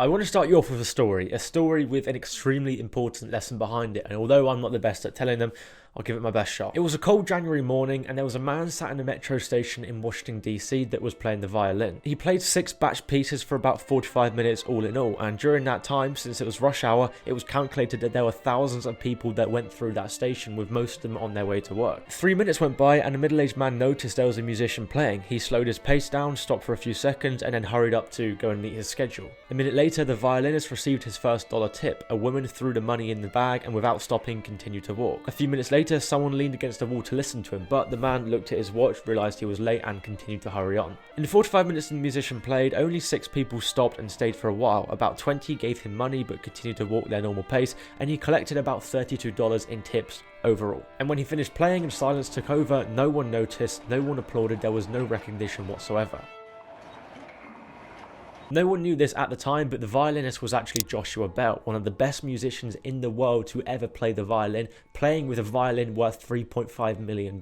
I want to start you off with a story with an extremely important lesson behind it, and although I'm not the best at telling them, I'll give it my best shot. It was a cold January morning, and there was a man sat in a metro station in Washington DC that was playing the violin. He played 6 batch pieces for about 45 minutes all in all, and during that time, since it was rush hour, it was calculated that there were thousands of people that went through that station, with most of them on their way to work. 3 minutes went by, and a middle-aged man noticed there was a musician playing. He slowed his pace down, stopped for a few seconds, and then hurried up to go and meet his schedule. A minute later, the violinist received his first dollar tip. A woman threw the money in the bag and without stopping continued to walk. A few minutes later, someone leaned against the wall to listen to him, but the man looked at his watch, realised he was late and continued to hurry on. In the 45 minutes the musician played, only 6 people stopped and stayed for a while. About 20 gave him money but continued to walk their normal pace, and he collected about $32 in tips overall. And when he finished playing and silence took over, no one noticed, no one applauded, there was no recognition whatsoever. No one knew this at the time, but the violinist was actually Joshua Bell, one of the best musicians in the world to ever play the violin, playing with a violin worth $3.5 million.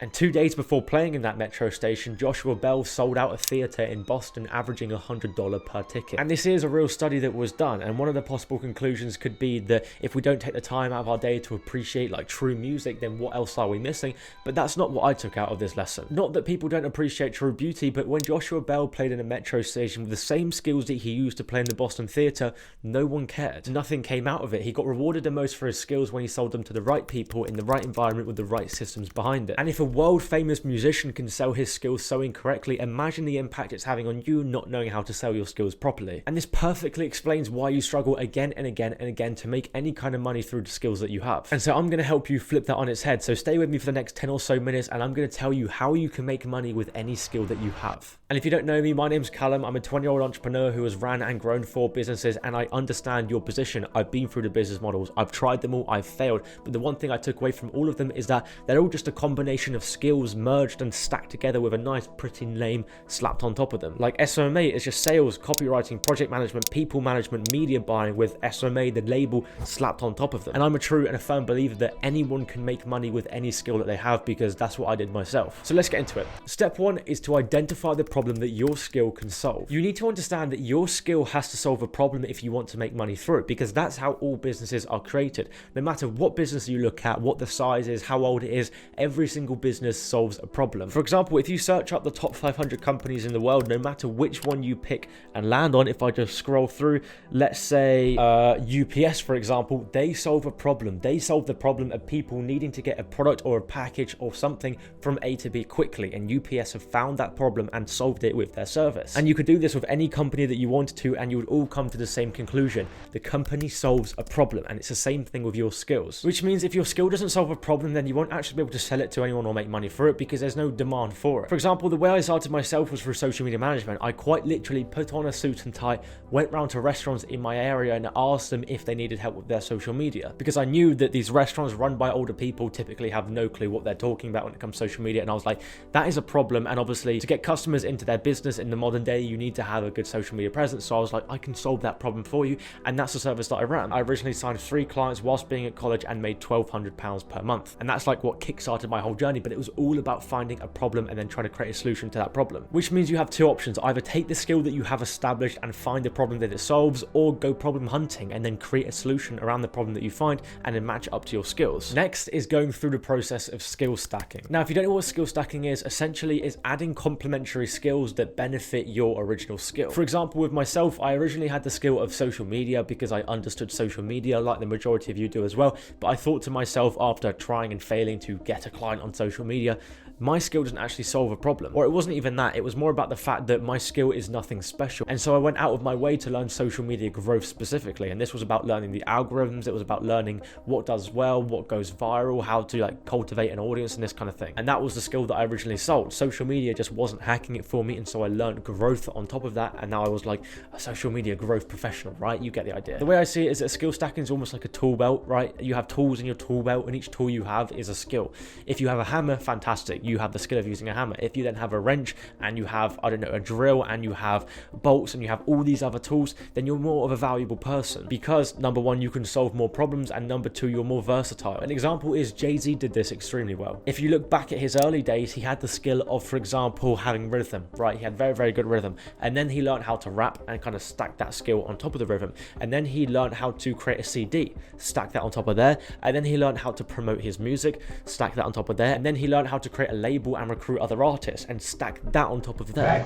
And 2 days before playing in that metro station, Joshua Bell sold out a theatre in Boston, averaging $100 per ticket. And this is a real study that was done, and one of the possible conclusions could be that if we don't take the time out of our day to appreciate true music, then what else are we missing? But that's not what I took out of this lesson. Not that people don't appreciate true beauty, but when Joshua Bell played in a metro station with the same skills that he used to play in the Boston theatre, no one cared. Nothing came out of it. He got rewarded the most for his skills when he sold them to the right people in the right environment with the right systems behind it. And if a world famous musician can sell his skills so incorrectly, imagine the impact it's having on you not knowing how to sell your skills properly. And this perfectly explains why you struggle again and again and again to make any kind of money through the skills that you have. And so I'm going to help you flip that on its head. So stay with me for the next 10 or so minutes, and I'm going to tell you how you can make money with any skill that you have. And if you don't know me, my name's Callum. I'm a 20-year-old entrepreneur who has ran and grown 4 businesses, and I understand your position. I've been through the business models. I've tried them all. I've failed. But the one thing I took away from all of them is that they're all just a combination of skills merged and stacked together with a nice, pretty name slapped on top of them. Like SOMA is just sales, copywriting, project management, people management, media buying, with SOMA, the label, slapped on top of them. And I'm a true and a firm believer that anyone can make money with any skill that they have, because that's what I did myself. So let's get into it. Step 1 is to identify the problem that your skill can solve. You need to understand that your skill has to solve a problem if you want to make money through it, because that's how all businesses are created. No matter what business you look at, what the size is, how old it is, every single business solves a problem. For example, if you search up the top 500 companies in the world, no matter which one you pick and land on, if I just scroll through, let's say UPS, for example, they solve a problem. They solve the problem of people needing to get a product or a package or something from A to B quickly, and UPS have found that problem and solved it with their service. And you could do this with any company that you wanted to, and you would all come to the same conclusion. The company solves a problem, and it's the same thing with your skills. Which means if your skill doesn't solve a problem, then you won't actually be able to sell it to anyone or make money for it, because there's no demand for it. For example, the way I started myself was through social media management. I quite literally put on a suit and tie, went round to restaurants in my area and asked them if they needed help with their social media, because I knew that these restaurants run by older people typically have no clue what they're talking about when it comes to social media, and I was like, that is a problem. And obviously, to get customers into their business in the modern day, you need to have a good social media presence. So I was like, I can solve that problem for you, and that's the service that I ran. I originally signed 3 clients whilst being at college and made £1,200 per month, and that's what kickstarted my whole journey. But it was all about finding a problem and then trying to create a solution to that problem, which means you have 2 options: either take the skill that you have established and find the problem that it solves, or go problem hunting and then create a solution around the problem that you find and then match it up to your skills. Next is going through the process of skill stacking. Now, if you don't know what skill stacking is, essentially is adding complementary skills that benefit your original skill. For example, with myself, I originally had the skill of social media because I understood social media like the majority of you do as well, but I thought to myself, after trying and failing to get a client on social media, my skill doesn't actually solve a problem. Or it wasn't even that, it was more about the fact that my skill is nothing special. And so I went out of my way to learn social media growth specifically, and this was about learning the algorithms, it was about learning what does well, what goes viral, how to cultivate an audience and this kind of thing. And that was the skill that I originally sold. Social media just wasn't hacking it for me, and so I learned growth on top of that, and now I was like a social media growth professional, right? You get the idea. The way I see it is that skill stacking is almost like a tool belt, right? You have tools in your tool belt, and each tool you have is a skill. If you have a hammer, fantastic. you have the skill of using a hammer. If you then have a wrench and you have, I don't know, a drill and you have bolts and you have all these other tools, then you're more of a valuable person because number one, you can solve more problems, and number two, you're more versatile. An example is Jay-Z did this extremely well. If you look back at his early days, he had the skill of, for example, having rhythm, right? He had very, very good rhythm. And then he learned how to rap and kind of stack that skill on top of the rhythm. And then he learned how to create a CD, stack that on top of there. And then he learned how to promote his music, stack that on top of there. And then he learned how to create a label and recruit other artists and stack that on top of there.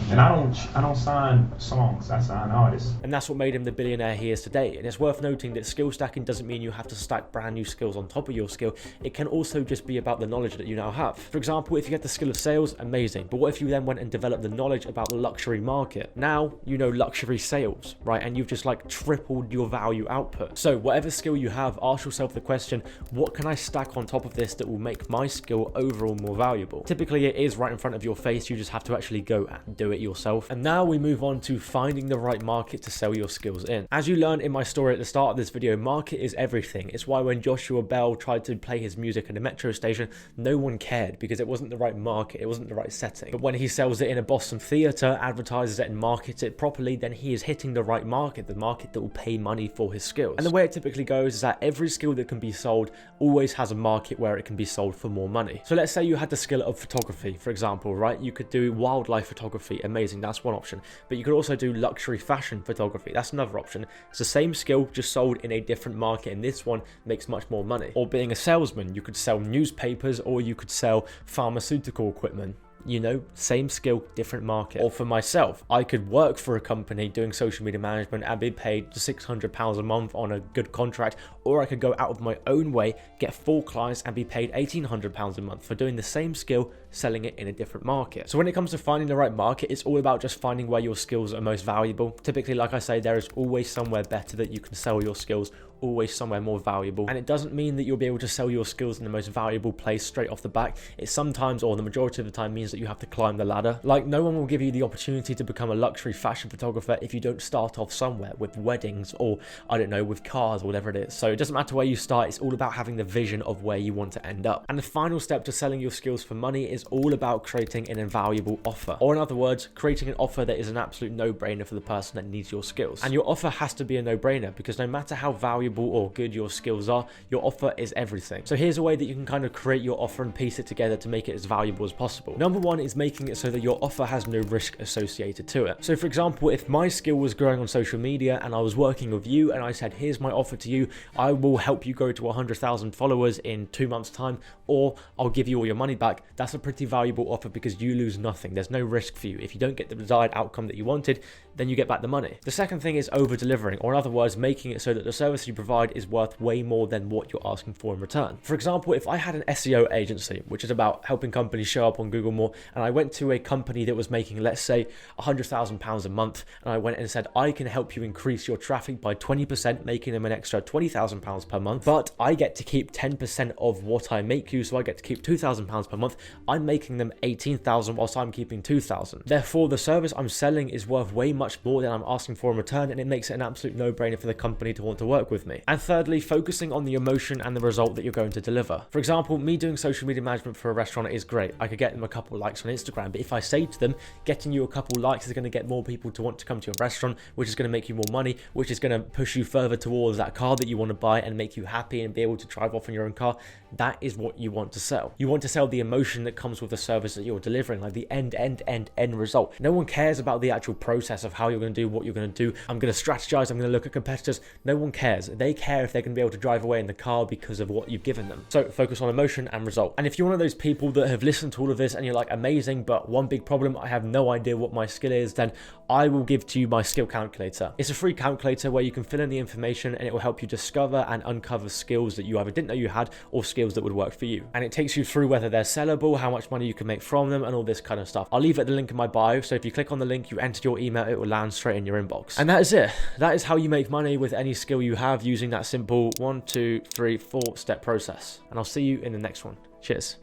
And I don't sign songs, I sign artists. And that's what made him the billionaire he is today. And it's worth noting that skill stacking doesn't mean you have to stack brand new skills on top of your skill. It can also just be about the knowledge that you now have. For example, if you get the skill of sales, amazing. But what if you then went and developed the knowledge about the luxury market? Now you know luxury sales, right? And you've just like tripled your value output. So whatever skill you have, ask yourself the question, what can I stack on top of this that will make my skill overall more valuable? Typically it is right in front of your face. You just have to actually go and do it yourself. And now we move on to finding the right market to sell your skills in. As you learned in my story at the start of this video, market is everything. It's why when Joshua Bell tried to play his music at a metro station, no one cared because it wasn't the right market, it wasn't the right setting. But when he sells it in a Boston theater, advertises it and markets it properly, then he is hitting the right market, the market that will pay money for his skills. And the way it typically goes is that every skill that can be sold always has a market where it can be sold for more money. So let's say you had the skill of photography, for example, right? You could do wildlife photography, amazing, that's one option. But you could also do luxury fashion photography, that's another option. It's the same skill, just sold in a different market, and this one makes much more money. Or being a salesman, you could sell newspapers or you could sell pharmaceutical equipment. You know, same skill, different market. Or for myself, I could work for a company doing social media management and be paid £600 a month on a good contract, or I could go out of my own way, get 4 clients and be paid £1,800 a month for doing the same skill, selling it in a different market. So when it comes to finding the right market, it's all about just finding where your skills are most valuable. Typically, like I say, there is always somewhere better that you can sell your skills, always somewhere more valuable. And it doesn't mean that you'll be able to sell your skills in the most valuable place straight off the back. It sometimes, or the majority of the time, means that you have to climb the ladder. Like, no one will give you the opportunity to become a luxury fashion photographer if you don't start off somewhere with weddings or, I don't know, with cars or whatever it is. So it doesn't matter where you start, it's all about having the vision of where you want to end up. And the final step to selling your skills for money is all about creating an invaluable offer. Or in other words, creating an offer that is an absolute no-brainer for the person that needs your skills. And your offer has to be a no-brainer because no matter how valuable or good your skills are, your offer is everything. So here's a way that you can kind of create your offer and piece it together to make it as valuable as possible. Number one is making it so that your offer has no risk associated to it. So for example, if my skill was growing on social media and I was working with you and I said, here's my offer to you, I will help you grow to 100,000 followers in 2 months time, or I'll give you all your money back. That's a pretty valuable offer because you lose nothing. There's no risk for you. If you don't get the desired outcome that you wanted, then you get back the money. The second thing is over delivering, or in other words, making it so that the service you provide is worth way more than what you're asking for in return. For example, if I had an SEO agency, which is about helping companies show up on Google more, and I went to a company that was making, let's say, £100,000 a month, and I went and said, I can help you increase your traffic by 20%, making them an extra £20,000 per month, but I get to keep 10% of what I make you, so I get to keep £2,000 per month. I'm making them 18,000 whilst I'm keeping 2,000. Therefore, the service I'm selling is worth way much more than I'm asking for in return, and it makes it an absolute no-brainer for the company to want to work with me. And thirdly, focusing on the emotion and the result that you're going to deliver. For example, me doing social media management for a restaurant is great. I could get them a couple of likes on Instagram, but if I say to them, getting you a couple of likes is going to get more people to want to come to your restaurant, which is going to make you more money, which is going to push you further towards that car that you want to buy and make you happy and be able to drive off in your own car. That is what you want to sell. You want to sell the emotion that comes with the service that you're delivering, like the end result. No one cares about the actual process of how you're going to do what you're going to do. I'm going to strategize, I'm going to look at competitors. No one cares. They care if they're going to be able to drive away in the car because of what you've given them. So focus on emotion and result. And if you're one of those people that have listened to all of this and you're like, amazing, but one big problem, I have no idea what my skill is, then I will give to you my skill calculator. It's a free calculator where you can fill in the information and it will help you discover and uncover skills that you either didn't know you had or skills that would work for you. And it takes you through whether they're sellable, how much money you can make from them, and all this kind of stuff. I'll leave it the link in my bio, so if you click on the link, you enter your email, it will land straight in your inbox. And that is it. That is how you make money with any skill you have using that simple 1, 2, 3, 4 step process. And I'll see you in the next one. Cheers.